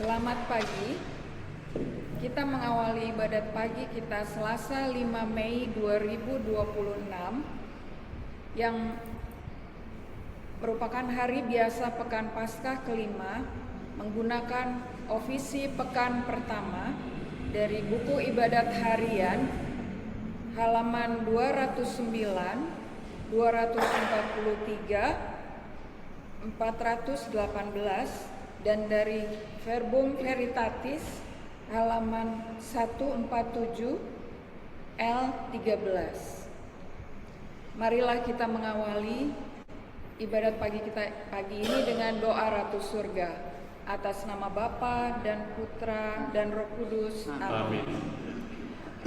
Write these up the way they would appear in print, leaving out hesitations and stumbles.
Selamat pagi. Kita mengawali ibadat pagi kita Selasa 5 Mei 2026 yang merupakan hari biasa Pekan Paskah kelima, menggunakan ofisi pekan pertama dari buku ibadat harian halaman 209, 243, 418 dan dari Verbum Veritatis halaman 147 L13. Marilah kita mengawali ibadat pagi kita pagi ini dengan doa Ratu Surga. Atas nama Bapa dan Putra dan Roh Kudus. Amin.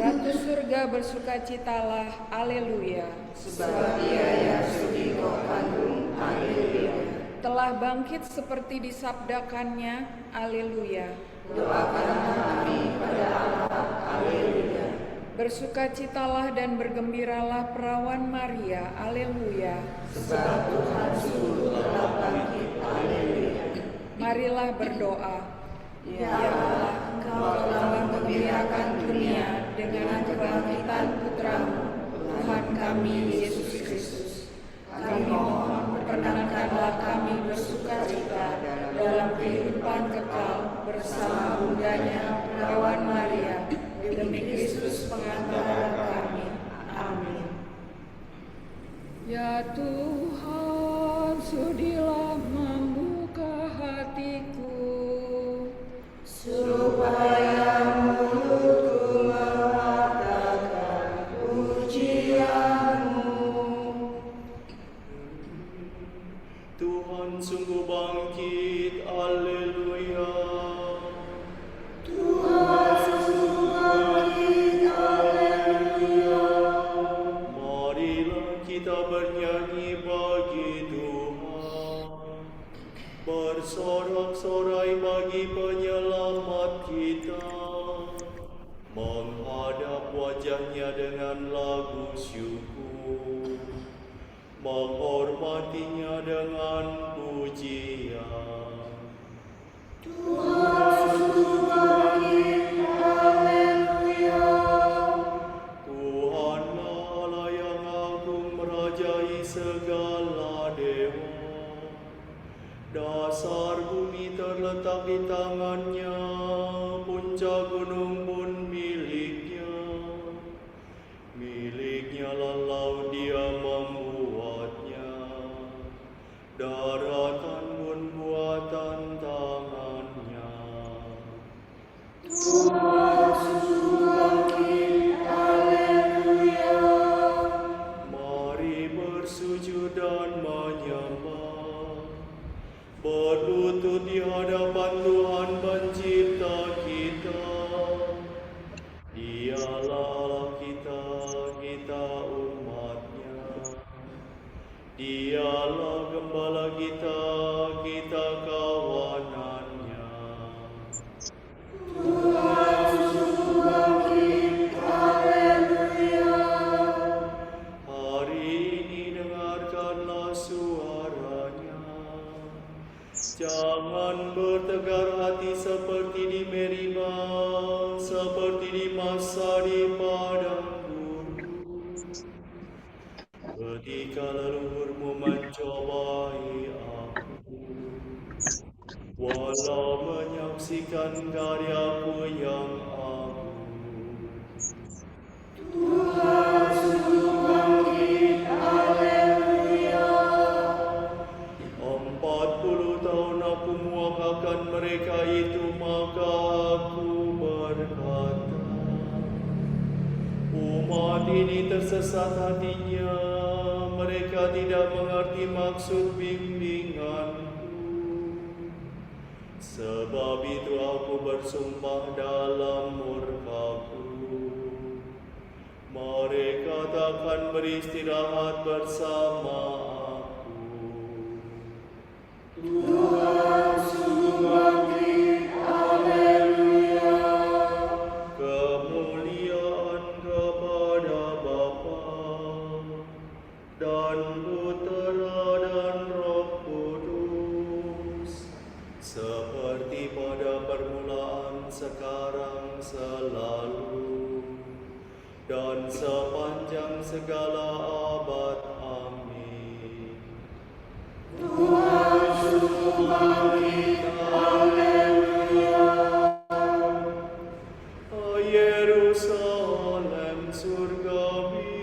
Ratu Surga bersukacitalah, haleluya. Sebab Dia yang sudi kau kandung, haleluya. Telah bangkit seperti disabdakannya, haleluya. Doakanlah kami pada Allah, haleluya. Bersukacitalah dan bergembiralah perawan Maria, haleluya. Sebab Tuhan sungguh telah bangkit, haleluya. Marilah berdoa. Ya Allah, Engkau telah menggembirakan dunia dengan kebangkitan Putramu, Tuhan kami Yesus Kristus. Kami mohon perkenankanlah kami bersukacita dalam kehidupan kekal bersama bundanya perawan Maria demi Kristus pengantara kami. Amin. Ya Tuhan, sudilah membuka hatiku supaya mulutku mengatakan pujian-Mu. Tuhan sungguh bangkit, haleluya. Tuhan sungguh bangkit, haleluya. Marilah kita bernyanyi bagi Tuhan, bersorak-sorai bagi penyelamat kita, menghadap wajahnya dengan lagu syukur, menghormatinya dengan pujian. Tuhan sungguh bangkit, haleluya. Tuhanlah Allah yang agung merajai segala dewa. Dasar bumi terletak di tangannya, puncak gunung pun miliknya. Miliknya lalau Dia membuatnya, daratan pun buatan tangannya. Tuhan sungguh bangkit, haleluya. Mari bersujud dan menyembah, berlutut di hadapan Tuhan Pencipta kita. Dialah Allah kita, kita umat-Nya. Dialah Gembala kita, kita kawanan-Nya. Tuhan sungguh bangkit, haleluya. Hari ini dengarkanlah suara-Nya. Jangan bertegar hati seperti di Meribah, seperti di masa di padang gurun, ketika leluhurmu mencobai aku, walau menyaksikan karyaku yang agung. Tuhan sungguh bangkit, haleluya. 40 tahun aku muakakan mereka itu, maka aku berkata, umat ini tersesat hatinya, mereka tidak mengerti maksud bimbinganku. Sebab itu aku bersumpah dalam murkaku, mereka takkan beristirahat bersama aku. Tuhan sungguh bangkit, haleluya. Kemuliaan kepada Bapa dan Putera dan Roh Kudus, seperti pada permulaan sekarang, selalu, dan sepanjang segala abad. Amin. Tuhan sungguh bangkit, haleluya. O Yerusalem surgawi,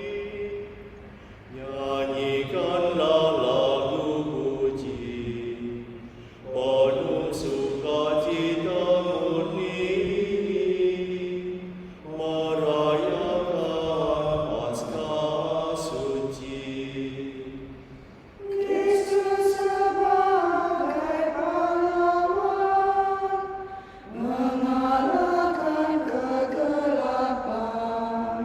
nyanyikanlah lagu puji, penuh sukacita murni ini, merayakan Paskah suci. Kristus sebagai pahlawan, mengalahkan kegelapan,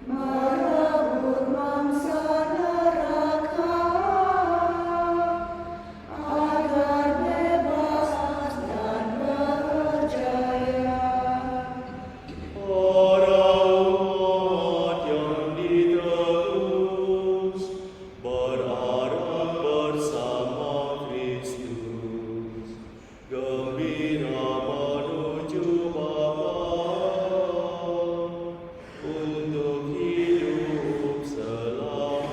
merebut mangsa neraka, agar bebas dan berjaya. Para umat yang ditebus, berharap bersama Kristus, gembira menuju Bapa, untuk hidup selamanya.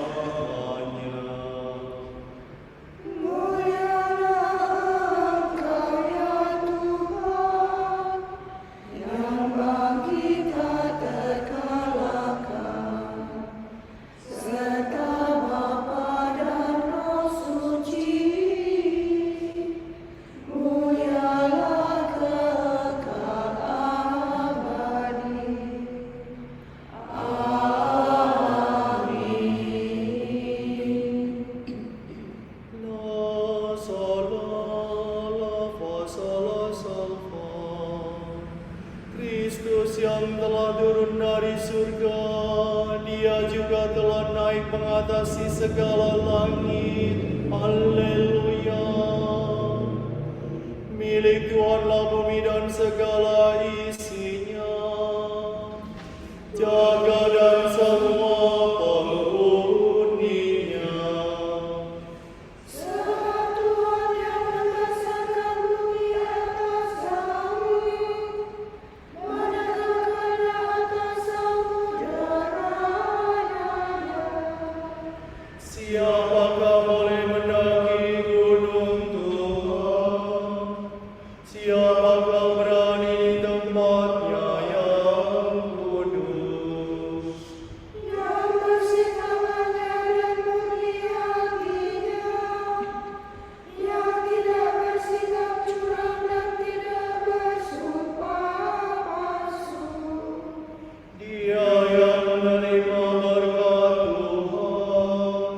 Mulialah Engkau ya Tuhan, yang bangkit tak terkalahkan, serta Bapa dan Roh Suci. Mulialah kekal abadi. Amin. La sol la fa sol la sol fa. Kristus yang telah turun dari surga, Dia juga telah naik mengatasi segala langit. Haleluya. Milik Tuhanlah bumi dan segala isinya, jagat dan semua penghuninya. Sebab Tuhan yang membesarkan bumi atas langit, menegakkannya atas samudera-nya. Siapakah boleh mendaki gunung Tuhan? Siapakah berani di tempatnya yang kudus? Yang bersih tangannya dan murni hatinya, yang tidak bersikap curang dan tidak bersumpah palsu. Dia yang menerima berkat Tuhan,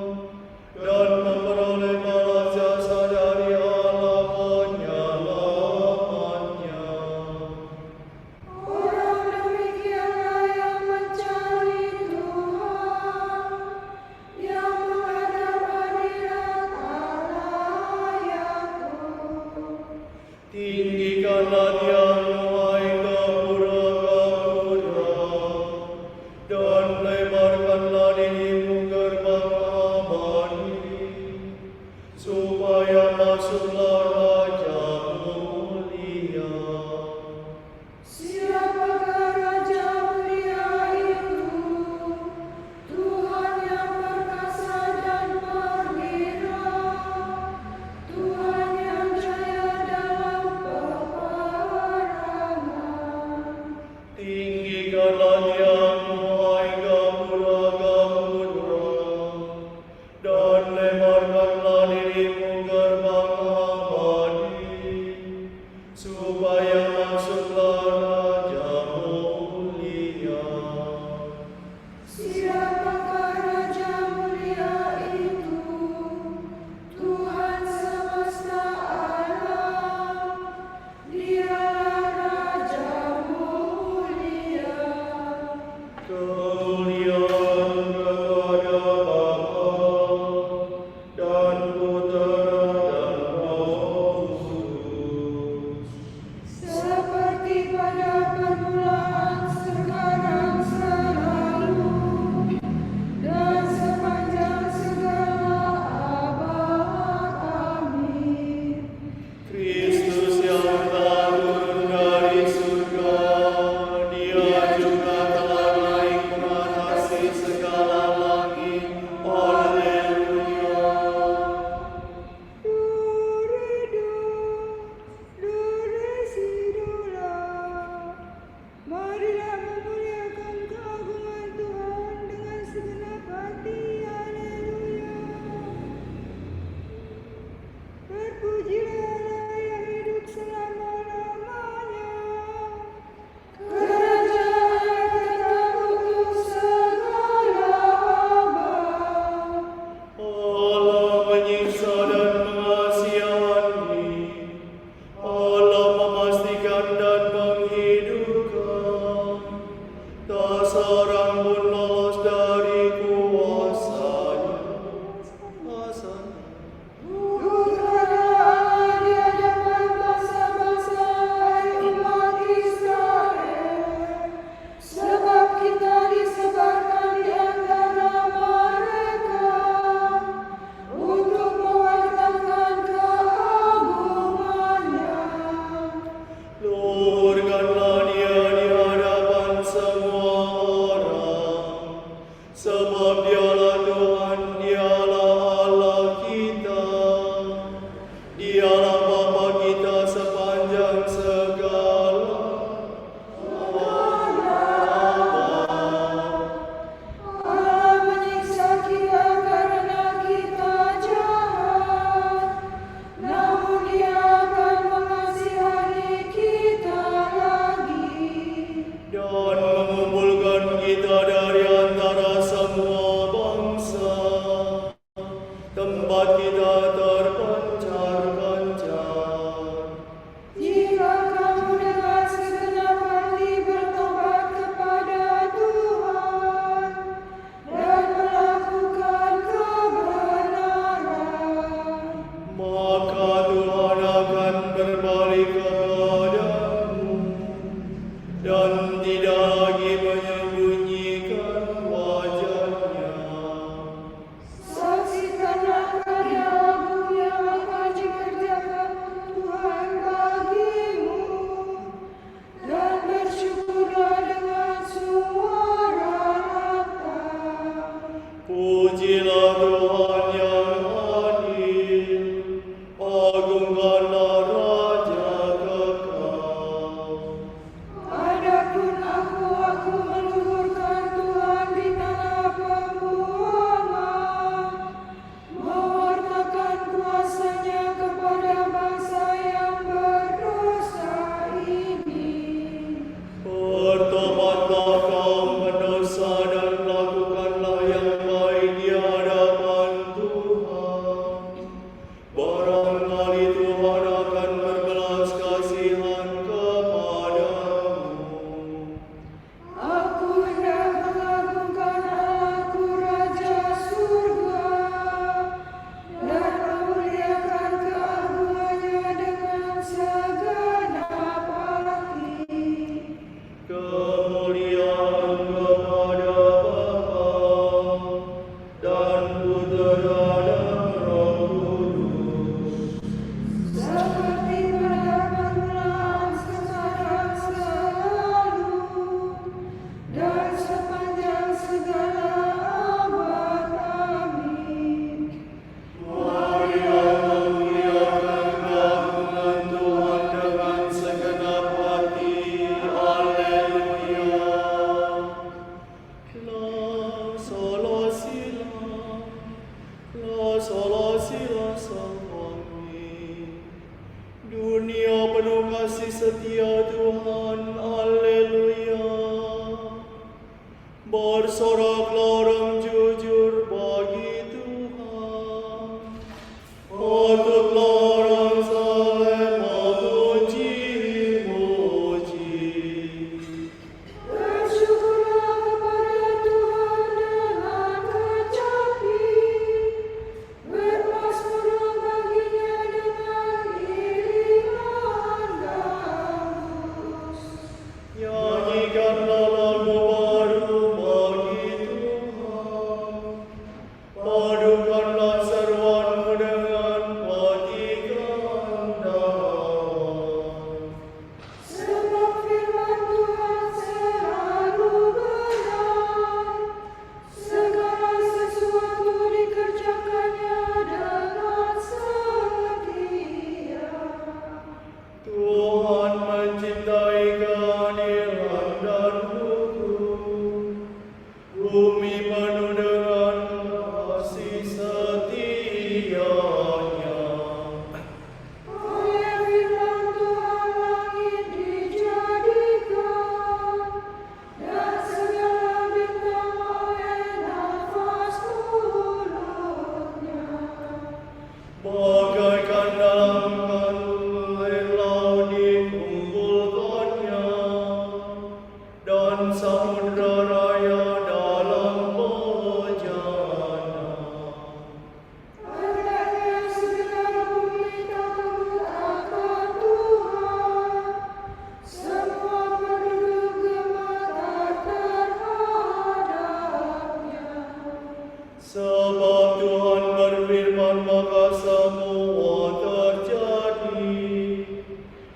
Tuhan berfirman, maka semua terjadi.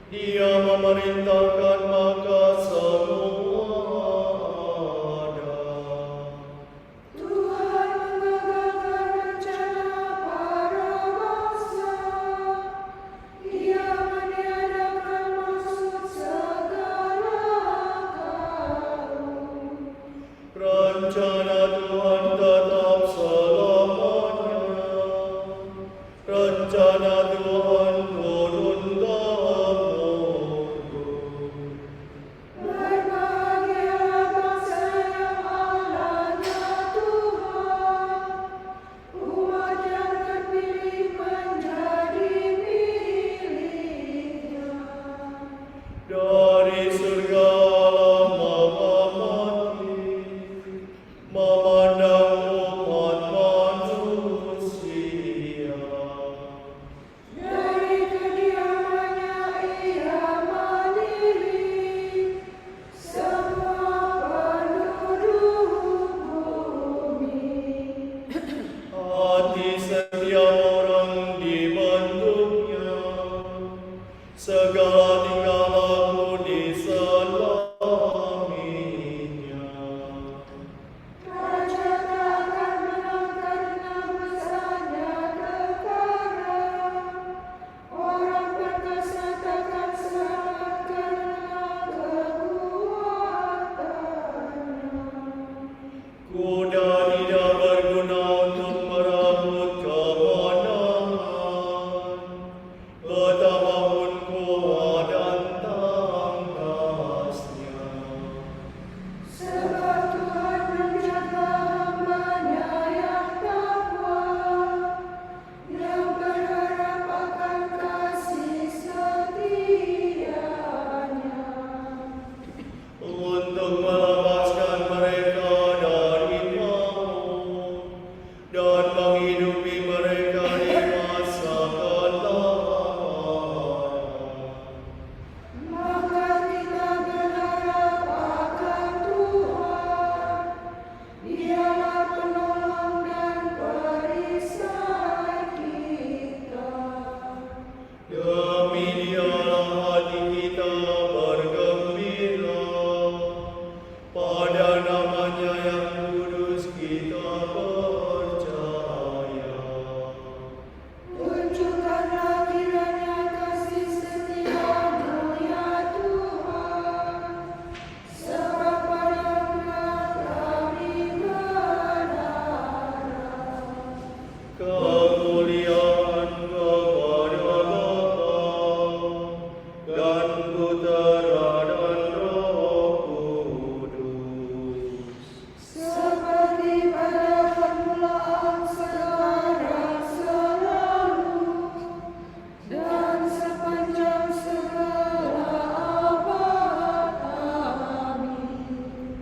Dia memerintahkan, maka semua ada. Tuhan menggagalkan rencana para bangsa. Ia meniadakan maksud segala kaum. Rencana Tuhan tetap selamanya. Rencana Tuhan turun temurun. Berbahagialah bangsa yang Allahnya Tuhan, umat yang terpilih menjadi miliknya. Dari surga Allah mengamati, memandang umat manusia. Dari kediamannya Ia menilai semua penduduk bumi. Hati setiap orang dibentuknya, segala tingkah laku diselaminya. Raja tak akan menang karena besarnya perkara. Orang perkasa takkan selamat karena kekuatannya. Kuda tidak berguna untuk merebut kemenangan, betapapun kuat dan tangkasnya. Sebab Tuhan menjaga hamba-Nya yang takwa, yang berharap akan kasih setianya. Untuk melepaskan mereka dari maut dan menghidupi mereka di masa kelaparan. Maka kita berharap akan Tuhan, Dialah penolong dan perisai kita. Demi Dialah hati kita bergembira, pada nama-Nya yang kudus kita percaya. Tunjukkanlah kiranya kasih setia-Mu ya Tuhan, sebab pada-Mu kami berharap. Kemuliaan kepada Bapa dan Putera dan Roh Kudus. Seperti pada permulaan, sekarang, selalu, dan sepanjang segala abad. Amin.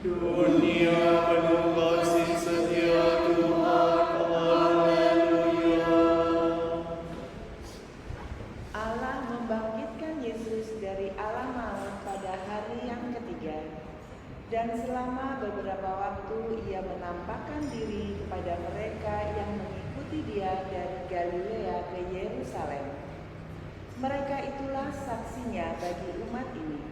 Dunia penuh kasih setia Tuhan. Haleluya. Allah membangkitkan Yesus dari alam maut pada hari yang ketiga, dan selama beberapa waktu Ia menampakkan diri kepada mereka yang mengikuti Dia dari Galilea ke Yerusalem. Mereka itulah saksinya bagi umat ini.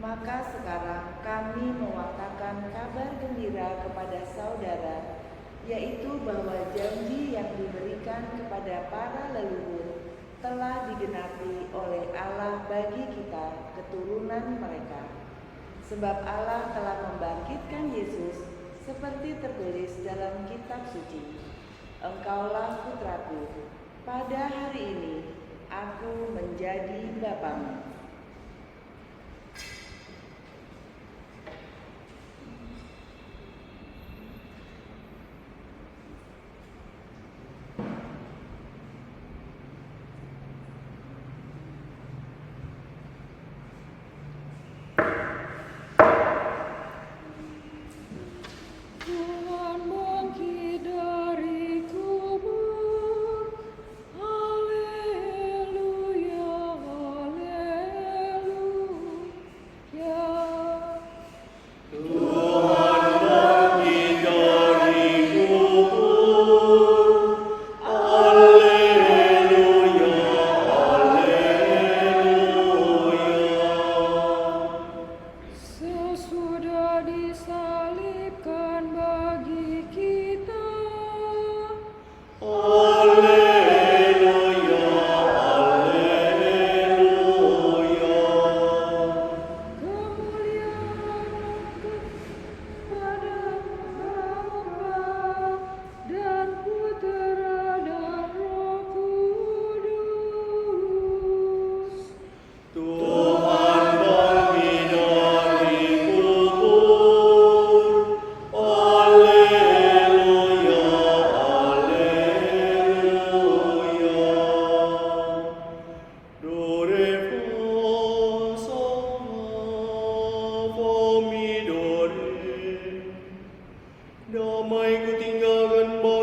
Maka sekarang kami mewartakan kabar gembira kepada saudara, yaitu bahwa janji yang diberikan kepada para leluhur telah digenapi oleh Allah bagi kita, keturunan mereka. Sebab Allah telah membangkitkan Yesus seperti tertulis dalam kitab suci. Engkaulah putraku, pada hari ini aku menjadi bapamu. Tuhan bangkit dari kubur, haleluya, haleluya.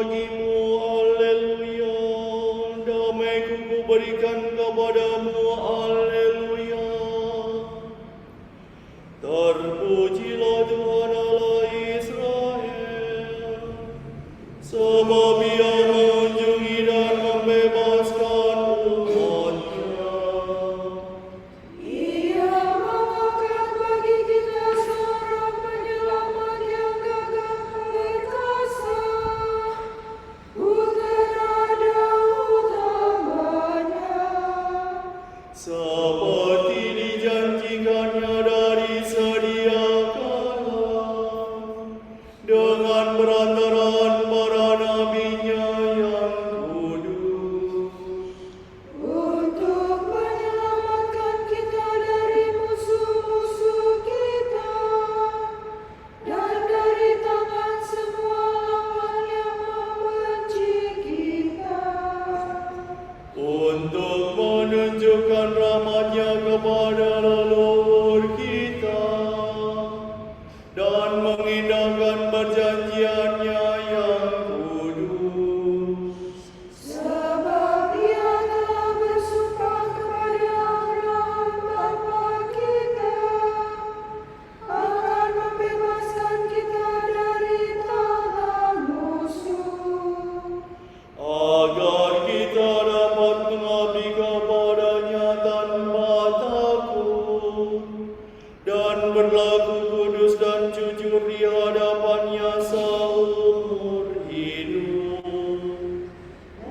bagimu, haleluya. Damai-Ku kuberikan kepadamu, haleluya. Terpujilah Tuhan Allah Israel, sebab Ia mengunjungi dan membebaskan umatnya. Ia mengangkat bagi kita seorang penyelamat yang gagah perkasa, Putra Daud hamba-Nya. Seperti dijanjikannya dari sedia kala, dengan perantaraan para nabinya yang kudus. Untuk menyelamatkan kita dari musuh-musuh kita dan dari tangan semua lawan yang membenci kita. Untuk menunjukkan rahmat-Nya kepada leluhur kita dan mengindahkan perjanjian-Nya yang kudus. Sebab Dia telah bersumpah kepada Abraham bapa kita akan membebaskan kita dari tangan musuh, Agar kita dapat mengabdi kepada-Nya tanpa takut dan berlaku kudus dan jujur di hadapan-Nya seumur hidup.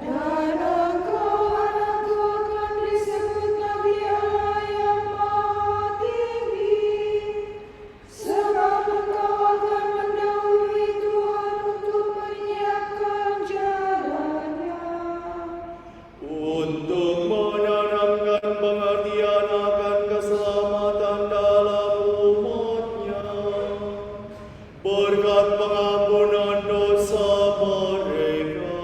dan Engkau anakku akan disebut Nabi Allah yang Maha Tinggi, sebab Engkau akan mendahului Tuhan untuk menyiapkan jalannya. Untuk menanamkan pengertian akan keselamatan dalam umat-Nya, berkat pengampunan dosa mereka.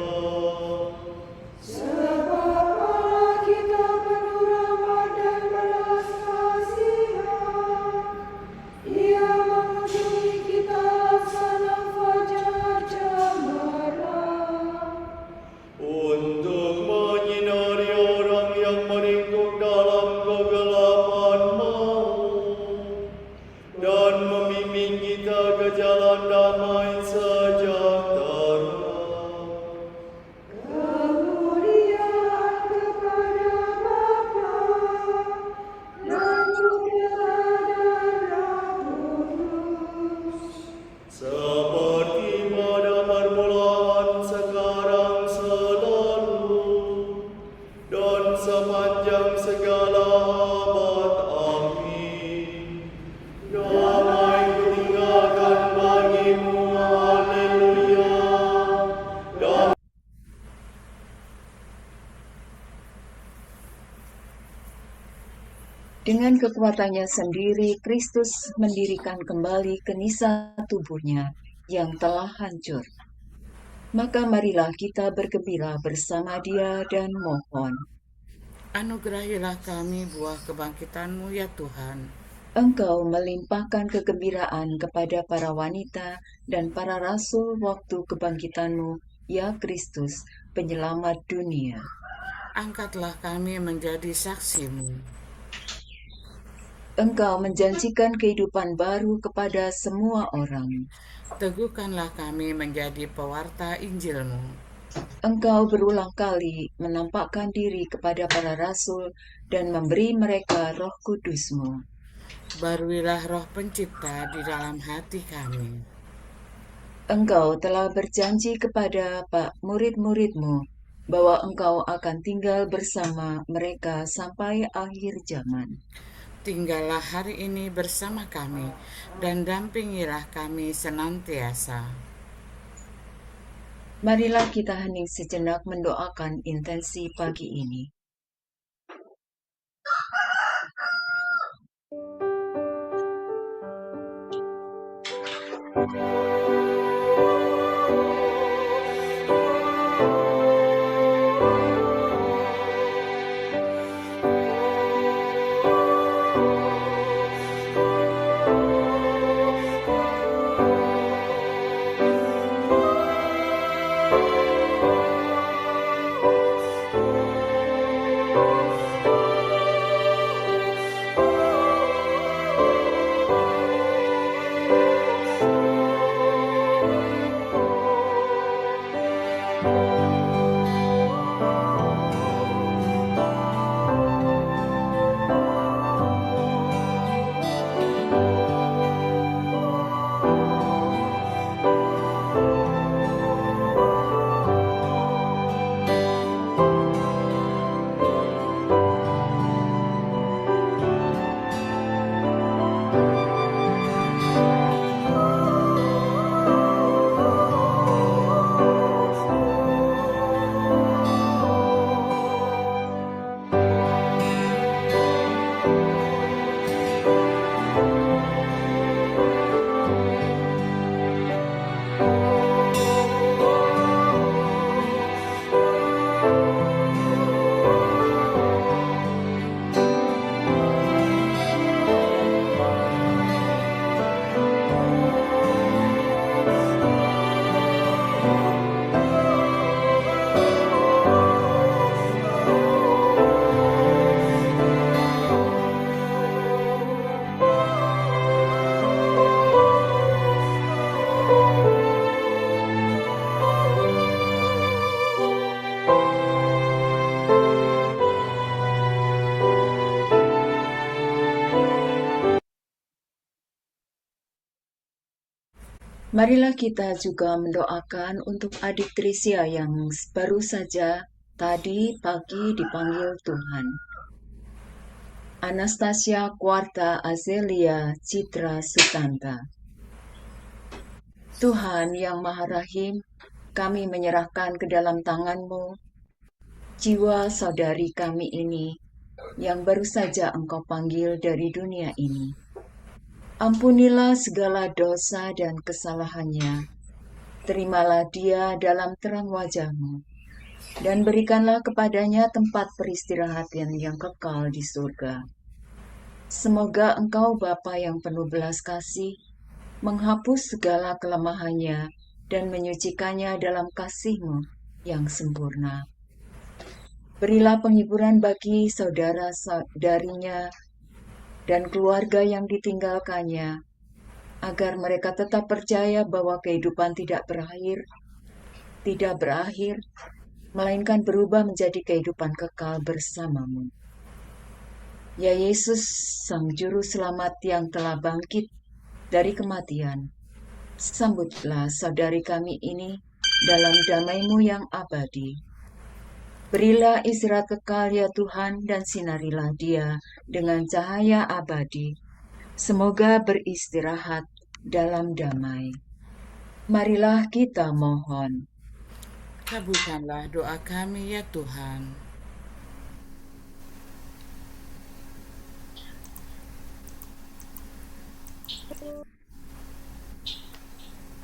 Sebab Allah kita penuh rahmat dan belas kasihan, Ia mengunjungi kita laksana fajar cemerlang, Untuk menyinari orang yang meringkuk dalam kegelapan maut dan membimbing kita ke jalan damai sejahtera. kemuliaan kepada Bapa dan Putra dan Roh Kudus, Seperti pada permulaan, sekarang, selalu, dan sepanjang segala abad. Amin. Damai kutinggalkan bagimu, haleluya. Dengan kekuatannya sendiri, Kristus mendirikan kembali kenisa tubuhnya yang telah hancur. Maka marilah kita bergembira bersama Dia dan mohon, Anugerahilah kami buah kebangkitan-Mu ya Tuhan. Engkau melimpahkan kegembiraan kepada para wanita dan para rasul waktu kebangkitan-Mu, ya Kristus, penyelamat dunia. Angkatlah kami menjadi saksi-Mu. Engkau menjanjikan kehidupan baru kepada semua orang. Teguhkanlah kami menjadi pewarta Injil-Mu. Engkau berulang kali menampakkan diri kepada para rasul dan memberi mereka Roh Kudus-Mu. Baruilah roh pencipta di dalam hati kami. Engkau telah berjanji kepada murid-murid-Mu bahwa Engkau akan tinggal bersama mereka sampai akhir zaman. Tinggallah hari ini bersama kami dan dampingilah kami senantiasa. Marilah kita hening sejenak mendoakan intensi pagi ini. Marilah kita juga mendoakan untuk adik Trisia yang baru saja tadi pagi dipanggil Tuhan. Anastasia Quarta Azelia Citra Sutanta. Tuhan yang Maha Rahim, kami menyerahkan ke dalam tangan-Mu jiwa saudari kami ini yang baru saja Engkau panggil dari dunia ini. Ampunilah segala dosa dan kesalahannya. Terimalah dia dalam terang wajah-Mu, dan berikanlah kepadanya tempat peristirahatan yang kekal di surga. Semoga Engkau Bapa yang penuh belas kasih, menghapus segala kelemahannya dan menyucikannya dalam kasih-Mu yang sempurna. Berilah penghiburan bagi saudara-saudarinya dan keluarga yang ditinggalkannya, agar mereka tetap percaya bahwa kehidupan tidak berakhir, melainkan berubah menjadi kehidupan kekal bersama-Mu. Ya Yesus, Sang Juru Selamat yang telah bangkit dari kematian, sambutlah saudari kami ini dalam damai-Mu yang abadi. Berilah istirahat kekal ya Tuhan, dan sinarilah dia dengan cahaya abadi. Semoga beristirahat dalam damai. Marilah kita mohon. Kabulkanlah doa kami ya Tuhan.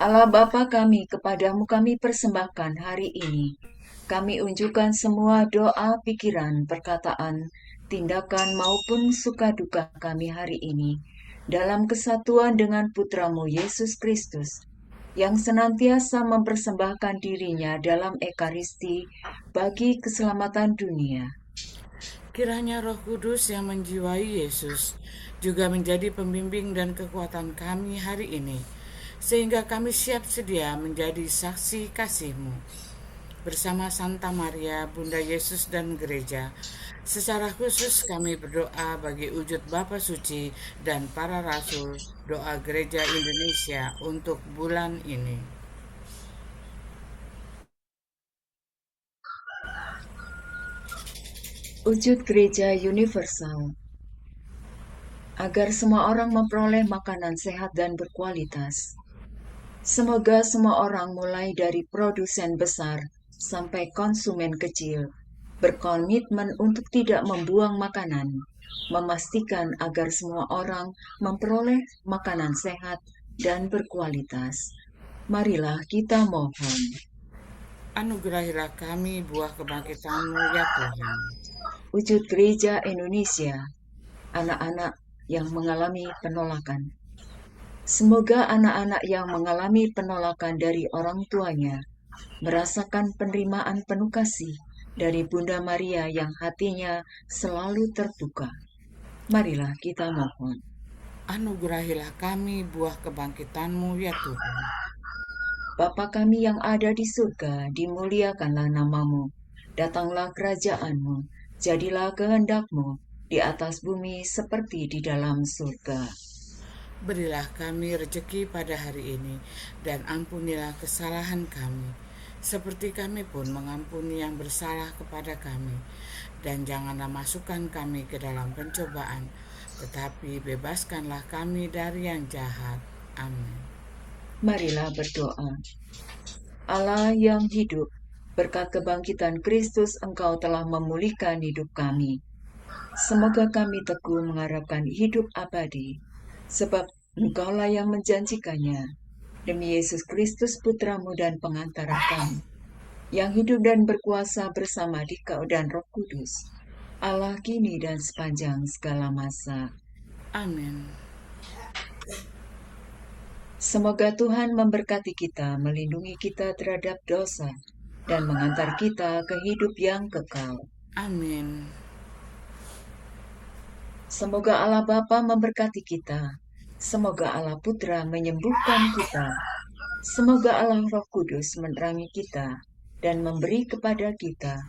Allah Bapa kami, kepadamu kami persembahkan hari ini. Kami unjukkan semua doa, pikiran, perkataan, tindakan maupun suka duka kami hari ini dalam kesatuan dengan Putramu Yesus Kristus yang senantiasa mempersembahkan dirinya dalam Ekaristi bagi keselamatan dunia. Kiranya Roh Kudus yang menjiwai Yesus juga menjadi pembimbing dan kekuatan kami hari ini, sehingga kami siap sedia menjadi saksi kasih-Mu. Bersama Santa Maria, Bunda Yesus dan Gereja, secara khusus kami berdoa bagi wujud Bapa Suci dan para Rasul, doa Gereja Indonesia untuk bulan ini. Wujud Gereja Universal, agar semua orang memperoleh makanan sehat dan berkualitas. Semoga semua orang mulai dari produsen besar sampai konsumen kecil berkomitmen untuk tidak membuang makanan, memastikan agar semua orang memperoleh makanan sehat dan berkualitas. Marilah kita mohon. Anugerahilah kami buah kebangkitan-Mu ya Tuhan. Wujud Gereja Indonesia, anak-anak yang mengalami penolakan. Semoga anak-anak yang mengalami penolakan dari orang tuanya merasakan penerimaan penuh kasih dari Bunda Maria yang hatinya selalu terbuka. Marilah kita mohon. Anugerahilah kami buah kebangkitan-Mu ya Tuhan. Bapa kami yang ada di surga, dimuliakanlah nama-Mu. Datanglah kerajaan-Mu, jadilah kehendak-Mu di atas bumi seperti di dalam surga. Berilah kami rejeki pada hari ini, dan ampunilah kesalahan kami, seperti kami pun mengampuni yang bersalah kepada kami. Dan janganlah masukkan kami ke dalam pencobaan, tetapi bebaskanlah kami dari yang jahat. Amin. Marilah berdoa. Allah yang hidup, berkat kebangkitan Kristus Engkau telah memulihkan hidup kami. Semoga kami teguh mengharapkan hidup abadi, sebab Engkaulah yang menjanjikannya. Demi Yesus Kristus Putramu dan pengantara kami, yang hidup dan berkuasa bersama Dikau dan Roh Kudus, Allah kini dan sepanjang segala masa. Amin. Semoga Tuhan memberkati kita, melindungi kita terhadap dosa, dan mengantar kita ke hidup yang kekal. Amin. Semoga Allah Bapa memberkati kita. Semoga Allah Putra menyembuhkan kita. Semoga Allah Roh Kudus menerangi kita dan memberi kepada kita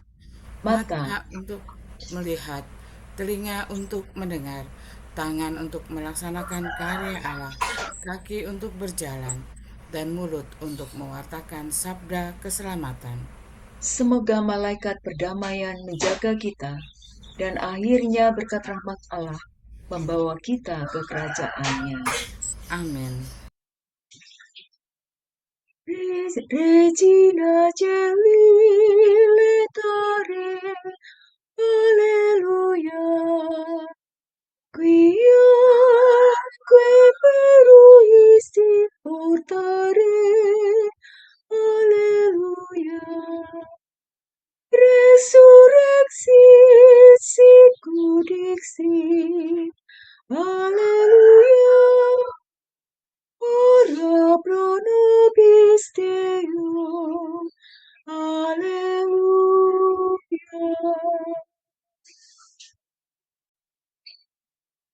mata untuk melihat, telinga untuk mendengar, tangan untuk melaksanakan karya Allah, kaki untuk berjalan, dan mulut untuk mewartakan sabda keselamatan. Semoga malaikat perdamaian menjaga kita, dan akhirnya berkat rahmat Allah membawa kita ke kerajaan-Nya. Amin. Regina Celi letare, alleluia. Quia que peruisti